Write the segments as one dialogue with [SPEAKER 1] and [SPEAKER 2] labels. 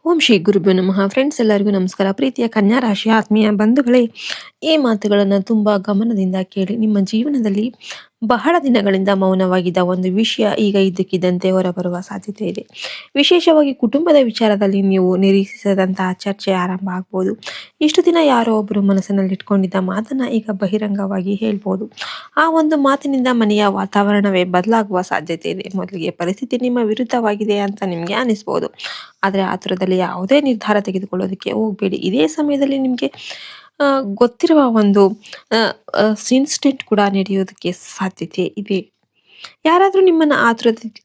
[SPEAKER 1] ಓಂ ಶ್ರೀ ಗುರುಭ್ಯೋ ನಮಃ. ಫ್ರೆಂಡ್ಸ್ ಎಲ್ಲರಿಗೂ ನಮಸ್ಕಾರ. ಪ್ರೀತಿಯ ಕನ್ಯಾ ರಾಶಿಯ ಆತ್ಮೀಯ ಬಂಧುಗಳೇ, ಈ ಮಾತುಗಳನ್ನು ತುಂಬಾ ಗಮನದಿಂದ ಕೇಳಿ. ನಿಮ್ಮ ಜೀವನದಲ್ಲಿ ಬಹಳ ದಿನಗಳಿಂದ ಮೌನವಾಗಿದ್ದ ಒಂದು ವಿಷಯ ಈಗ ಇದ್ದಕ್ಕಿದ್ದಂತೆ ಹೊರಬರುವ ಸಾಧ್ಯತೆ ಇದೆ. ವಿಶೇಷವಾಗಿ ಕುಟುಂಬದ ವಿಚಾರದಲ್ಲಿ ನೀವು ನಿರೀಕ್ಷಿಸದಂತಹ ಚರ್ಚೆ ಆರಂಭ ಆಗ್ಬೋದು. ಇಷ್ಟು ದಿನ ಯಾರೋ ಒಬ್ಬರು ಮನಸ್ಸಿನಲ್ಲಿ ಇಟ್ಕೊಂಡಿದ್ದ ಮಾತನ್ನ ಈಗ ಬಹಿರಂಗವಾಗಿ ಹೇಳ್ಬೋದು. ಆ ಒಂದು ಮಾತಿನಿಂದ ಮನೆಯ ವಾತಾವರಣವೇ ಬದಲಾಗುವ ಸಾಧ್ಯತೆ ಇದೆ. ಮೊದಲಿಗೆ ಪರಿಸ್ಥಿತಿ ನಿಮ್ಮ ವಿರುದ್ಧವಾಗಿದೆ ಅಂತ ನಿಮಗೆ ಅನಿಸ್ಬೋದು, ಆದರೆ ಆತುರದಲ್ಲಿ ಯಾವುದೇ ನಿರ್ಧಾರ ತೆಗೆದುಕೊಳ್ಳೋದಕ್ಕೆ ಹೋಗಬೇಡಿ. ಇದೇ ಸಮಯದಲ್ಲಿ ನಿಮಗೆ ಗೊತ್ತಿರುವ ಒಂದು ಇನ್ಸಿಡೆಂಟ್ ಕೂಡ ನಡೆಯೋದಕ್ಕೆ ಸಾಧ್ಯತೆ ಇದೆ. ಯಾರಾದರೂ ನಿಮ್ಮನ್ನು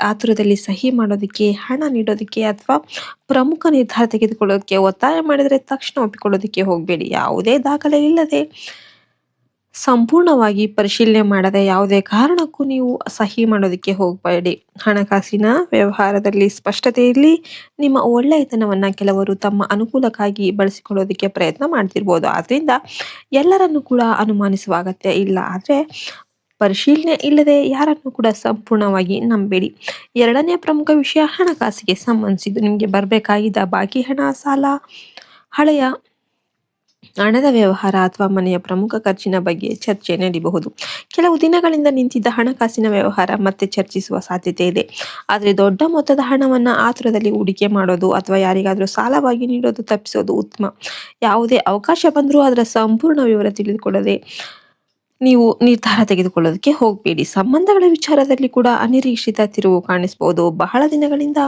[SPEAKER 1] ಆತುರದಲ್ಲಿ ಸಹಿ ಮಾಡೋದಕ್ಕೆ, ಹಣ ನೀಡೋದಕ್ಕೆ ಅಥವಾ ಪ್ರಮುಖ ನಿರ್ಧಾರ ತೆಗೆದುಕೊಳ್ಳೋದಕ್ಕೆ ಒತ್ತಾಯ ಮಾಡಿದರೆ ತಕ್ಷಣ ಒಪ್ಪಿಕೊಳ್ಳೋದಕ್ಕೆ ಹೋಗಬೇಡಿ. ಯಾವುದೇ ದಾಖಲೆ ಇಲ್ಲದೆ, ಸಂಪೂರ್ಣವಾಗಿ ಪರಿಶೀಲನೆ ಮಾಡದೆ ಯಾವುದೇ ಕಾರಣಕ್ಕೂ ನೀವು ಸಹಿ ಮಾಡೋದಕ್ಕೆ ಹೋಗಬೇಡಿ. ಹಣಕಾಸಿನ ವ್ಯವಹಾರದಲ್ಲಿ ಸ್ಪಷ್ಟತೆ ಇರಲಿ. ನಿಮ್ಮ ಒಳ್ಳೆಯತನವನ್ನ ಕೆಲವರು ತಮ್ಮ ಅನುಕೂಲಕ್ಕಾಗಿ ಬಳಸಿಕೊಳ್ಳೋದಕ್ಕೆ ಪ್ರಯತ್ನ ಮಾಡ್ತಿರ್ಬೋದು. ಆದ್ರಿಂದ ಎಲ್ಲರನ್ನು ಕೂಡ ಅನುಮಾನಿಸುವ ಅಗತ್ಯ ಇಲ್ಲ. ಆದರೆ ಪರಿಶೀಲನೆ ಇಲ್ಲದೆ ಯಾರನ್ನು ಕೂಡ ಸಂಪೂರ್ಣವಾಗಿ ನಂಬೇಡಿ. ಎರಡನೇ ಪ್ರಮುಖ ವಿಷಯ ಹಣಕಾಸಿಗೆ ಸಂಬಂಧಿಸಿದ್ದು. ನಿಮಗೆ ಬರಬೇಕಾಗಿದ್ದ ಬಾಕಿ ಹಣ, ಸಾಲ, ಹಳೆಯ ಹಣದ ವ್ಯವಹಾರ ಅಥವಾ ಮನೆಯ ಪ್ರಮುಖ ಖರ್ಚಿನ ಬಗ್ಗೆ ಚರ್ಚೆ ನಡೆಯಬಹುದು. ಕೆಲವು ದಿನಗಳಿಂದ ನಿಂತಿದ್ದ ಹಣಕಾಸಿನ ವ್ಯವಹಾರ ಮತ್ತೆ ಚರ್ಚಿಸುವ ಸಾಧ್ಯತೆ ಇದೆ. ಆದರೆ ದೊಡ್ಡ ಮೊತ್ತದ ಹಣವನ್ನ ಆತುರದಲ್ಲಿ ಹೂಡಿಕೆ ಮಾಡೋದು ಅಥವಾ ಯಾರಿಗಾದರೂ ಸಾಲವಾಗಿ ನೀಡೋದು ತಪ್ಪಿಸೋದು ಉತ್ತಮ. ಯಾವುದೇ ಅವಕಾಶ ಬಂದರೂ ಅದರ ಸಂಪೂರ್ಣ ವಿವರ ತಿಳಿದುಕೊಳ್ಳದೆ ನೀವು ನಿರ್ಧಾರ ತೆಗೆದುಕೊಳ್ಳೋದಕ್ಕೆ ಹೋಗಬೇಡಿ. ಸಂಬಂಧಗಳ ವಿಚಾರದಲ್ಲಿ ಕೂಡ ಅನಿರೀಕ್ಷಿತ ತಿರುವು ಕಾಣಿಸಬಹುದು. ಬಹಳ ದಿನಗಳಿಂದ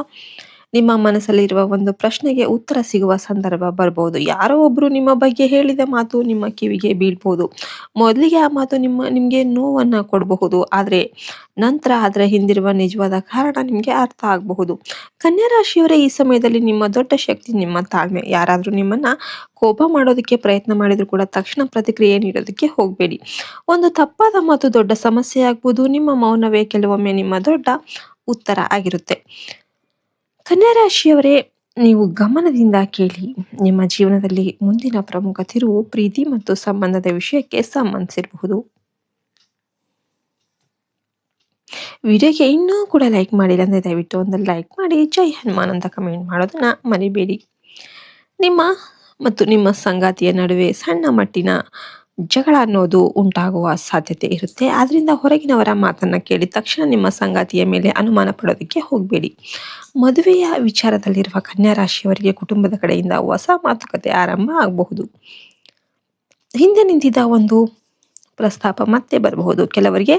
[SPEAKER 1] ನಿಮ್ಮ ಮನಸ್ಸಲ್ಲಿರುವ ಒಂದು ಪ್ರಶ್ನೆಗೆ ಉತ್ತರ ಸಿಗುವ ಸಂದರ್ಭ ಬರಬಹುದು. ಯಾರೋ ಒಬ್ರು ನಿಮ್ಮ ಬಗ್ಗೆ ಹೇಳಿದ ಮಾತು ನಿಮ್ಮ ಕಿವಿಗೆ ಬೀಳ್ಬಹುದು. ಮೊದಲಿಗೆ ಆ ಮಾತು ನಿಮ್ಗೆ ನೋವನ್ನ ಕೊಡಬಹುದು, ಆದರೆ ನಂತರ ಅದರ ಹಿಂದಿರುವ ನಿಜವಾದ ಕಾರಣ ನಿಮ್ಗೆ ಅರ್ಥ ಆಗಬಹುದು. ಕನ್ಯಾ ರಾಶಿಯವರೇ, ಈ ಸಮಯದಲ್ಲಿ ನಿಮ್ಮ ದೊಡ್ಡ ಶಕ್ತಿ ನಿಮ್ಮ ತಾಳ್ಮೆ. ಯಾರಾದ್ರೂ ನಿಮ್ಮನ್ನ ಕೋಪ ಮಾಡೋದಕ್ಕೆ ಪ್ರಯತ್ನ ಮಾಡಿದ್ರು ಕೂಡ ತಕ್ಷಣ ಪ್ರತಿಕ್ರಿಯೆ ನೀಡೋದಕ್ಕೆ ಹೋಗಬೇಡಿ. ಒಂದು ತಪ್ಪಾದ ಮಾತು ದೊಡ್ಡ ಸಮಸ್ಯೆ ಆಗ್ಬೋದು. ನಿಮ್ಮ ಮೌನವೇ ಕೆಲವೊಮ್ಮೆ ನಿಮ್ಮ ದೊಡ್ಡ ಉತ್ತರ ಆಗಿರುತ್ತೆ. ಕನ್ಯಾ ರಾಶಿಯವರೇ, ನೀವು ಗಮನದಿಂದ ಕೇಳಿ. ನಿಮ್ಮ ಜೀವನದಲ್ಲಿ ಮುಂದಿನ ಪ್ರಮುಖ ತಿರುವು ಪ್ರೀತಿ ಮತ್ತು ಸಂಬಂಧದ ವಿಷಯಕ್ಕೆ ಸಂಬಂಧಿಸಿರಬಹುದು. ವಿಡಿಯೋಗೆ ಇನ್ನೂ ಕೂಡ ಲೈಕ್ ಮಾಡಿಲ್ಲ ಅಂದರೆ ದಯವಿಟ್ಟು ಒಂದು ಲೈಕ್ ಮಾಡಿ. ಜೈ ಹನುಮಾನ್ ಅಂತ ಕಮೆಂಟ್ ಮಾಡೋದನ್ನ ಮರಿಬೇಡಿ. ನಿಮ್ಮ ಮತ್ತು ನಿಮ್ಮ ಸಂಗಾತಿಯ ನಡುವೆ ಸಣ್ಣ ಮಟ್ಟಿನ ಜಗಳ ಅನ್ನೋದು ಉಂಟಾಗುವ ಸಾಧ್ಯತೆ ಇರುತ್ತೆ. ಆದ್ರಿಂದ ಹೊರಗಿನವರ ಮಾತನ್ನ ಕೇಳಿ ತಕ್ಷಣ ನಿಮ್ಮ ಸಂಗಾತಿಯ ಮೇಲೆ ಅನುಮಾನ ಪಡೋದಕ್ಕೆ ಹೋಗಬೇಡಿ. ಮದುವೆಯ ವಿಚಾರದಲ್ಲಿರುವ ಕನ್ಯಾ ರಾಶಿಯವರಿಗೆ ಕುಟುಂಬದ ಕಡೆಯಿಂದ ಹೊಸ ಮಾತುಕತೆ ಆರಂಭ ಆಗಬಹುದು. ಹಿಂದೆ ನಿಂತಿದ್ದ ಒಂದು ಪ್ರಸ್ತಾಪ ಮತ್ತೆ ಬರಬಹುದು. ಕೆಲವರಿಗೆ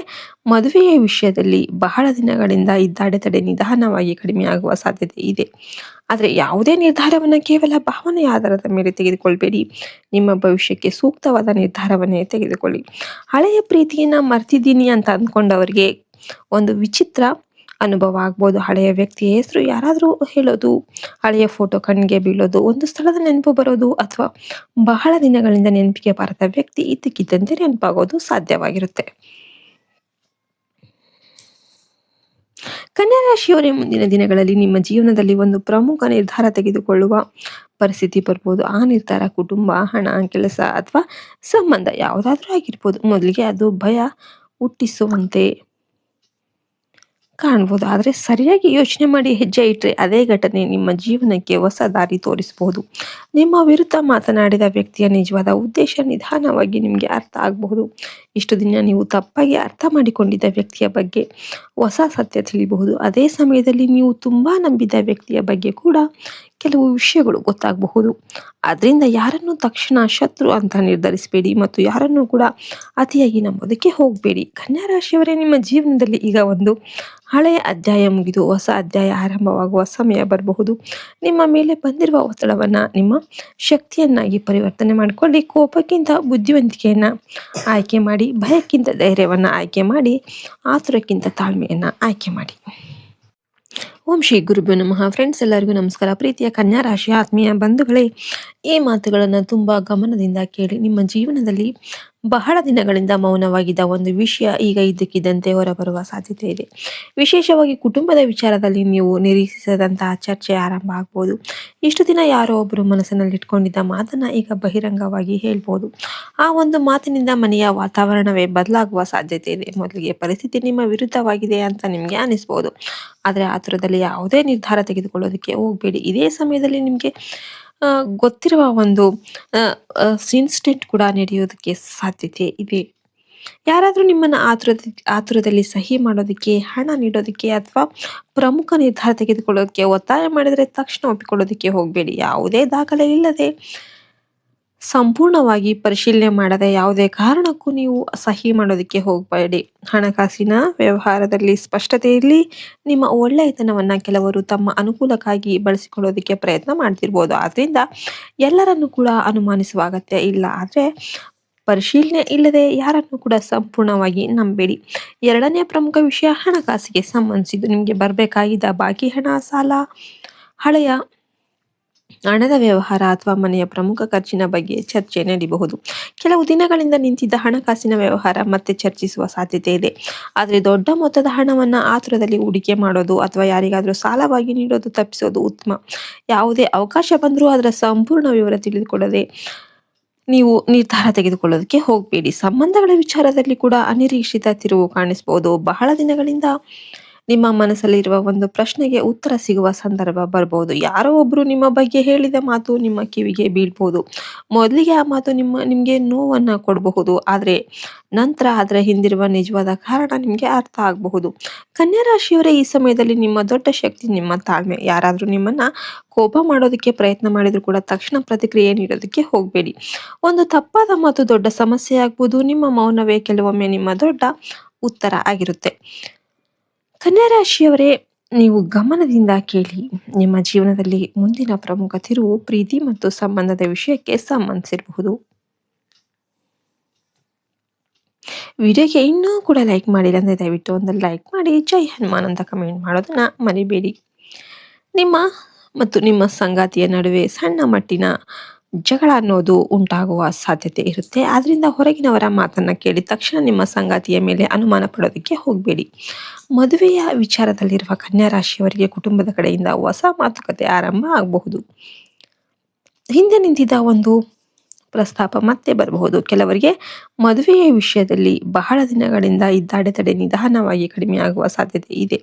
[SPEAKER 1] ಮದುವೆಯ ವಿಷಯದಲ್ಲಿ ಬಹಳ ದಿನಗಳಿಂದ ಇದ್ದ ಅಡೆತಡೆ ನಿಧಾನವಾಗಿ ಕಡಿಮೆ ಆಗುವ ಸಾಧ್ಯತೆ ಇದೆ. ಆದರೆ ಯಾವುದೇ ನಿರ್ಧಾರವನ್ನು ಕೇವಲ ಭಾವನೆಯ ಆಧಾರದ ಮೇಲೆ ತೆಗೆದುಕೊಳ್ಬೇಡಿ. ನಿಮ್ಮ ಭವಿಷ್ಯಕ್ಕೆ ಸೂಕ್ತವಾದ ನಿರ್ಧಾರವನ್ನೇ ತೆಗೆದುಕೊಳ್ಳಿ. ಹಳೆಯ ಪ್ರೀತಿಯನ್ನ ಮರ್ತಿದ್ದೀನಿ ಅಂತ ಅಂದ್ಕೊಂಡವರಿಗೆ ಒಂದು ವಿಚಿತ್ರ ಅನುಭವ ಆಗ್ಬೋದು. ಹಳೆಯ ವ್ಯಕ್ತಿಯ ಹೆಸರು ಯಾರಾದರೂ ಹೇಳೋದು, ಹಳೆಯ ಫೋಟೋ ಕಣ್ಣಿಗೆ ಬೀಳೋದು, ಒಂದು ಸ್ಥಳದ ನೆನಪು ಬರೋದು ಅಥವಾ ಬಹಳ ದಿನಗಳಿಂದ ನೆನಪಿಗೆ ಬಾರದ ವ್ಯಕ್ತಿ ಇದ್ದಕ್ಕಿದ್ದಂತೆ ನೆನಪಾಗೋದು ಸಾಧ್ಯವಾಗಿರುತ್ತೆ. ಕನ್ಯಾ ರಾಶಿಯವರೇ, ಮುಂದಿನ ದಿನಗಳಲ್ಲಿ ನಿಮ್ಮ ಜೀವನದಲ್ಲಿ ಒಂದು ಪ್ರಮುಖ ನಿರ್ಧಾರ ತೆಗೆದುಕೊಳ್ಳುವ ಪರಿಸ್ಥಿತಿ ಬರ್ಬೋದು. ಆ ನಿರ್ಧಾರ ಕುಟುಂಬ, ಹಣ, ಕೆಲಸ ಅಥವಾ ಸಂಬಂಧ ಯಾವುದಾದ್ರೂ ಆಗಿರ್ಬೋದು. ಮೊದಲಿಗೆ ಅದು ಭಯ ಹುಟ್ಟಿಸುವಂತೆ ಕಾಣ್ಬೋದು, ಆದರೆ ಸರಿಯಾಗಿ ಯೋಚನೆ ಮಾಡಿ ಹೆಜ್ಜೆ ಇಟ್ಟರೆ ಅದೇ ಘಟನೆ ನಿಮ್ಮ ಜೀವನಕ್ಕೆ ಹೊಸ ದಾರಿ ತೋರಿಸಬಹುದು. ನಿಮ್ಮ ವಿರುದ್ಧ ಮಾತನಾಡಿದ ವ್ಯಕ್ತಿಯ ನಿಜವಾದ ಉದ್ದೇಶ ನಿಧಾನವಾಗಿ ನಿಮಗೆ ಅರ್ಥ ಆಗಬಹುದು. ಇಷ್ಟು ದಿನ ನೀವು ತಪ್ಪಾಗಿ ಅರ್ಥ ಮಾಡಿಕೊಂಡಿದ್ದ ವ್ಯಕ್ತಿಯ ಬಗ್ಗೆ ಹೊಸ ಸತ್ಯ ತಿಳಿಯಬಹುದು. ಅದೇ ಸಮಯದಲ್ಲಿ ನೀವು ತುಂಬಾ ನಂಬಿದ ವ್ಯಕ್ತಿಯ ಬಗ್ಗೆ ಕೂಡ ಕೆಲವು ವಿಷಯಗಳು ಗೊತ್ತಾಗಬಹುದು. ಅದರಿಂದ ಯಾರನ್ನು ತಕ್ಷಣ ಶತ್ರು ಅಂತ ನಿರ್ಧರಿಸಬೇಡಿ ಮತ್ತು ಯಾರನ್ನು ಕೂಡ ಅತಿಯಾಗಿ ನಂಬೋದಕ್ಕೆ ಹೋಗಬೇಡಿ. ಕನ್ಯಾ ರಾಶಿಯವರೇ, ನಿಮ್ಮ ಜೀವನದಲ್ಲಿ ಈಗ ಒಂದು ಹಳೆಯ ಅಧ್ಯಾಯ ಮುಗಿದು ಹೊಸ ಅಧ್ಯಾಯ ಆರಂಭವಾಗುವ ಸಮಯ ಬರಬಹುದು. ನಿಮ್ಮ ಮೇಲೆ ಬಂದಿರುವ ಒತ್ತಡವನ್ನ ನಿಮ್ಮ ಶಕ್ತಿಯನ್ನಾಗಿ ಪರಿವರ್ತನೆ ಮಾಡಿಕೊಳ್ಳಿ. ಕೋಪಕ್ಕಿಂತ ಬುದ್ಧಿವಂತಿಕೆಯನ್ನ ಆಯ್ಕೆ ಮಾಡಿ, ಭಯಕ್ಕಿಂತ ಧೈರ್ಯವನ್ನ ಆಯ್ಕೆ ಮಾಡಿ, ಆತುರಕ್ಕಿಂತ ತಾಳ್ಮೆಯನ್ನ ಆಯ್ಕೆ ಮಾಡಿ. ಓಂ ಶ್ರೀ ಗುರುಭ್ಯೋ ನಮಃ. ಫ್ರೆಂಡ್ಸ್ ಎಲ್ಲರಿಗೂ ನಮಸ್ಕಾರ. ಪ್ರೀತಿಯ ಕನ್ಯಾ ರಾಶಿಯ ಆತ್ಮೀಯ ಬಂಧುಗಳೇ, ಈ ಮಾತುಗಳನ್ನು ತುಂಬಾ ಗಮನದಿಂದ ಕೇಳಿ. ನಿಮ್ಮ ಜೀವನದಲ್ಲಿ ಬಹಳ ದಿನಗಳಿಂದ ಮೌನವಾಗಿದ್ದ ಒಂದು ವಿಷಯ ಈಗ ಇದ್ದಕ್ಕಿದ್ದಂತೆ ಹೊರಬರುವ ಸಾಧ್ಯತೆ ಇದೆ. ವಿಶೇಷವಾಗಿ ಕುಟುಂಬದ ವಿಚಾರದಲ್ಲಿ ನೀವು ನಿರೀಕ್ಷಿಸದಂತಹ ಚರ್ಚೆ ಆರಂಭ ಆಗ್ಬೋದು. ಇಷ್ಟು ದಿನ ಯಾರೋ ಒಬ್ಬರು ಮನಸ್ಸಿನಲ್ಲಿ ಇಟ್ಕೊಂಡಿದ್ದ ಮಾತನ್ನ ಈಗ ಬಹಿರಂಗವಾಗಿ ಹೇಳ್ಬೋದು. ಆ ಒಂದು ಮಾತಿನಿಂದ ಮನೆಯ ವಾತಾವರಣವೇ ಬದಲಾಗುವ ಸಾಧ್ಯತೆ ಇದೆ. ಮೊದಲಿಗೆ ಪರಿಸ್ಥಿತಿ ನಿಮ್ಮ ವಿರುದ್ಧವಾಗಿದೆ ಅಂತ ನಿಮಗೆ ಅನಿಸ್ಬೋದು. ಆದರೆ ಆತುರದಲ್ಲಿ ಯಾವುದೇ ನಿರ್ಧಾರ ತೆಗೆದುಕೊಳ್ಳೋದಕ್ಕೆ ಹೋಗಬೇಡಿ. ಇದೇ ಸಮಯದಲ್ಲಿ ನಿಮಗೆ ಗೊತ್ತಿರುವ ಒಂದು ಇನ್ಸಿಡೆಂಟ್ ಕೂಡ ನಡೆಯೋದಕ್ಕೆ ಸಾಧ್ಯತೆ ಇದೆ. ಯಾರಾದರೂ ನಿಮ್ಮನ್ನ ಆತುರದಲ್ಲಿ ಸಹಿ ಮಾಡೋದಕ್ಕೆ, ಹಣ ನೀಡೋದಕ್ಕೆ ಅಥವಾ ಪ್ರಮುಖ ನಿರ್ಧಾರ ತೆಗೆದುಕೊಳ್ಳೋದಕ್ಕೆ ಒತ್ತಾಯ ಮಾಡಿದರೆ ತಕ್ಷಣ ಒಪ್ಪಿಕೊಳ್ಳೋದಕ್ಕೆ ಹೋಗಬೇಡಿ. ಯಾವುದೇ ದಾಖಲೆ ಇಲ್ಲದೆ, ಸಂಪೂರ್ಣವಾಗಿ ಪರಿಶೀಲನೆ ಮಾಡದೆ ಯಾವುದೇ ಕಾರಣಕ್ಕೂ ನೀವು ಸಹಿ ಮಾಡೋದಕ್ಕೆ ಹೋಗಬೇಡಿ. ಹಣಕಾಸಿನ ವ್ಯವಹಾರದಲ್ಲಿ ಸ್ಪಷ್ಟತೆ ಇರಲಿ. ನಿಮ್ಮ ಒಳ್ಳೆಯತನವನ್ನ ಕೆಲವರು ತಮ್ಮ ಅನುಕೂಲಕ್ಕಾಗಿ ಬಳಸಿಕೊಳ್ಳೋದಕ್ಕೆ ಪ್ರಯತ್ನ ಮಾಡ್ತಿರ್ಬೋದು. ಆದ್ರಿಂದ ಎಲ್ಲರನ್ನು ಕೂಡ ಅನುಮಾನಿಸುವ ಅಗತ್ಯ ಇಲ್ಲ. ಆದ್ರೆ ಪರಿಶೀಲನೆ ಇಲ್ಲದೆ ಯಾರನ್ನು ಕೂಡ ಸಂಪೂರ್ಣವಾಗಿ ನಂಬೇಡಿ. ಎರಡನೇ ಪ್ರಮುಖ ವಿಷಯ ಹಣಕಾಸಿಗೆ ಸಂಬಂಧಿಸಿದ್ದು. ನಿಮಗೆ ಬರಬೇಕಾಗಿದ್ದ ಬಾಕಿ ಹಣ, ಸಾಲ, ಹಳೆಯ ಹಣದ ವ್ಯವಹಾರ ಅಥವಾ ಮನೆಯ ಪ್ರಮುಖ ಖರ್ಚಿನ ಬಗ್ಗೆ ಚರ್ಚೆ ನಡೀಬಹುದು. ಕೆಲವು ದಿನಗಳಿಂದ ನಿಂತಿದ್ದ ಹಣಕಾಸಿನ ವ್ಯವಹಾರ ಮತ್ತೆ ಚರ್ಚಿಸುವ ಸಾಧ್ಯತೆ ಇದೆ. ಆದರೆ ದೊಡ್ಡ ಮೊತ್ತದ ಹಣವನ್ನ ಆತುರದಲ್ಲಿ ಹೂಡಿಕೆ ಮಾಡೋದು ಅಥವಾ ಯಾರಿಗಾದ್ರೂ ಸಾಲವಾಗಿ ನೀಡೋದು ತಪ್ಪಿಸೋದು ಉತ್ತಮ. ಯಾವುದೇ ಅವಕಾಶ ಬಂದರೂ ಅದರ ಸಂಪೂರ್ಣ ವಿವರ ತಿಳಿದುಕೊಳ್ಳದೆ ನೀವು ನಿರ್ಧಾರ ತೆಗೆದುಕೊಳ್ಳೋದಕ್ಕೆ ಹೋಗಬೇಡಿ. ಸಂಬಂಧಗಳ ವಿಚಾರದಲ್ಲಿ ಕೂಡ ಅನಿರೀಕ್ಷಿತ ತಿರುವು ಕಾಣಿಸಬಹುದು. ಬಹಳ ದಿನಗಳಿಂದ ನಿಮ್ಮ ಮನಸ್ಸಲ್ಲಿರುವ ಒಂದು ಪ್ರಶ್ನೆಗೆ ಉತ್ತರ ಸಿಗುವ ಸಂದರ್ಭ ಬರ್ಬೋದು. ಯಾರೋ ಒಬ್ರು ನಿಮ್ಮ ಬಗ್ಗೆ ಹೇಳಿದ ಮಾತು ನಿಮ್ಮ ಕಿವಿಗೆ ಬೀಳ್ಬೋದು. ಮೊದಲಿಗೆ ಆ ಮಾತು ನಿಮ್ಗೆ ನೋವನ್ನ ಕೊಡಬಹುದು. ಆದ್ರೆ ನಂತರ ಅದರ ಹಿಂದಿರುವ ನಿಜವಾದ ಕಾರಣ ನಿಮ್ಗೆ ಅರ್ಥ ಆಗಬಹುದು. ಕನ್ಯಾ ರಾಶಿಯವರೇ, ಈ ಸಮಯದಲ್ಲಿ ನಿಮ್ಮ ದೊಡ್ಡ ಶಕ್ತಿ ನಿಮ್ಮ ತಾಳ್ಮೆ. ಯಾರಾದ್ರೂ ನಿಮ್ಮನ್ನ ಕೋಪ ಮಾಡೋದಕ್ಕೆ ಪ್ರಯತ್ನ ಮಾಡಿದ್ರು ಕೂಡ ತಕ್ಷಣ ಪ್ರತಿಕ್ರಿಯೆ ನೀಡೋದಕ್ಕೆ ಹೋಗಬೇಡಿ. ಒಂದು ತಪ್ಪಾದ ಮಾತು ದೊಡ್ಡ ಸಮಸ್ಯೆ ಆಗ್ಬೋದು. ನಿಮ್ಮ ಮೌನವೇ ಕೆಲವೊಮ್ಮೆ ನಿಮ್ಮ ದೊಡ್ಡ ಉತ್ತರ ಆಗಿರುತ್ತೆ. ಕನ್ಯಾ ರಾಶಿಯವರೇ, ನೀವು ಗಮನದಿಂದ ಕೇಳಿ. ನಿಮ್ಮ ಜೀವನದಲ್ಲಿ ಮುಂದಿನ ಪ್ರಮುಖ ತಿರುವು ಪ್ರೀತಿ ಮತ್ತು ಸಂಬಂಧದ ವಿಷಯಕ್ಕೆ ಸಂಬಂಧಿಸಿರಬಹುದು. ವಿಡಿಯೋಗೆ ಇನ್ನೂ ಕೂಡ ಲೈಕ್ ಮಾಡಿಲ್ಲ ಅಂದ್ರೆ ದಯವಿಟ್ಟು ಒಂದು ಲೈಕ್ ಮಾಡಿ. ಜೈ ಹನುಮಾನ್ ಅಂತ ಕಮೆಂಟ್ ಮಾಡೋದನ್ನ ಮರಿಬೇಡಿ. ನಿಮ್ಮ ಸಂಗಾತಿಯ ನಡುವೆ ಸಣ್ಣ ಮಟ್ಟಿನ ಜಗಳ ಅನ್ನೋದು ಉಂಟಾಗುವ ಸಾಧ್ಯತೆ ಇರುತ್ತೆ. ಆದ್ರಿಂದ ಹೊರಗಿನವರ ಮಾತನ್ನ ಕೇಳಿ ತಕ್ಷಣ ನಿಮ್ಮ ಸಂಗಾತಿಯ ಮೇಲೆ ಅನುಮಾನ ಪಡೋದಕ್ಕೆ ಹೋಗಬೇಡಿ. ಮದುವೆಯ ವಿಚಾರದಲ್ಲಿರುವ ಕನ್ಯಾ ರಾಶಿಯವರಿಗೆ ಕುಟುಂಬದ ಕಡೆಯಿಂದ ಹೊಸ ಮಾತುಕತೆ ಆರಂಭ ಆಗಬಹುದು. ಹಿಂದೆ ನಿಂತಿದ್ದ ಒಂದು ಪ್ರಸ್ತಾಪ ಮತ್ತೆ ಬರಬಹುದು. ಕೆಲವರಿಗೆ ಮದುವೆಯ ವಿಷಯದಲ್ಲಿ ಬಹಳ ದಿನಗಳಿಂದ ಇದ್ದ ಅಡೆತಡೆ ನಿಧಾನವಾಗಿ ಕಡಿಮೆ ಆಗುವ ಸಾಧ್ಯತೆ ಇದೆ.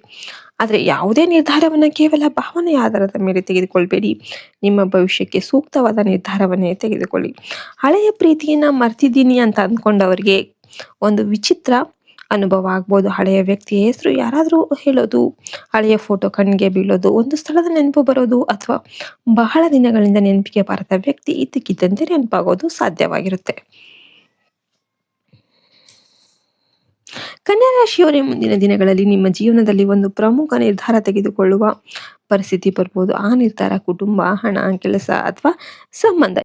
[SPEAKER 1] ಆದರೆ ಯಾವುದೇ ನಿರ್ಧಾರವನ್ನ ಕೇವಲ ಭಾವನೆಯ ಆಧಾರದ ಮೇಲೆ ತೆಗೆದುಕೊಳ್ಬೇಡಿ. ನಿಮ್ಮ ಭವಿಷ್ಯಕ್ಕೆ ಸೂಕ್ತವಾದ ನಿರ್ಧಾರವನ್ನೇ ತೆಗೆದುಕೊಳ್ಳಿ. ಹಳೆಯ ಪ್ರೀತಿಯನ್ನ ಮರ್ತಿದ್ದೀನಿ ಅಂತ ಅಂದ್ಕೊಂಡವರಿಗೆ ಒಂದು ವಿಚಿತ್ರ ಅನುಭವ ಆಗ್ಬೋದು. ಹಳೆಯ ವ್ಯಕ್ತಿಯ ಹೆಸರು ಯಾರಾದರೂ ಹೇಳೋದು, ಹಳೆಯ ಫೋಟೋ ಕಣ್ಣಿಗೆ ಬೀಳೋದು, ಒಂದು ಸ್ಥಳದ ನೆನಪು ಬರೋದು ಅಥವಾ ಬಹಳ ದಿನಗಳಿಂದ ನೆನಪಿಗೆ ಬಾರದ ವ್ಯಕ್ತಿ ಇದ್ದಕ್ಕಿದ್ದಂತೆ ನೆನಪಾಗೋದು ಸಾಧ್ಯವಾಗಿರುತ್ತೆ. ಕನ್ಯಾ ರಾಶಿಯವರೇ, ಮುಂದಿನ ದಿನಗಳಲ್ಲಿ ನಿಮ್ಮ ಜೀವನದಲ್ಲಿ ಒಂದು ಪ್ರಮುಖ ನಿರ್ಧಾರ ತೆಗೆದುಕೊಳ್ಳುವ ಪರಿಸ್ಥಿತಿ ಬರ್ಬೋದು. ಆ ನಿರ್ಧಾರ ಕುಟುಂಬ, ಹಣ, ಕೆಲಸ ಅಥವಾ ಸಂಬಂಧ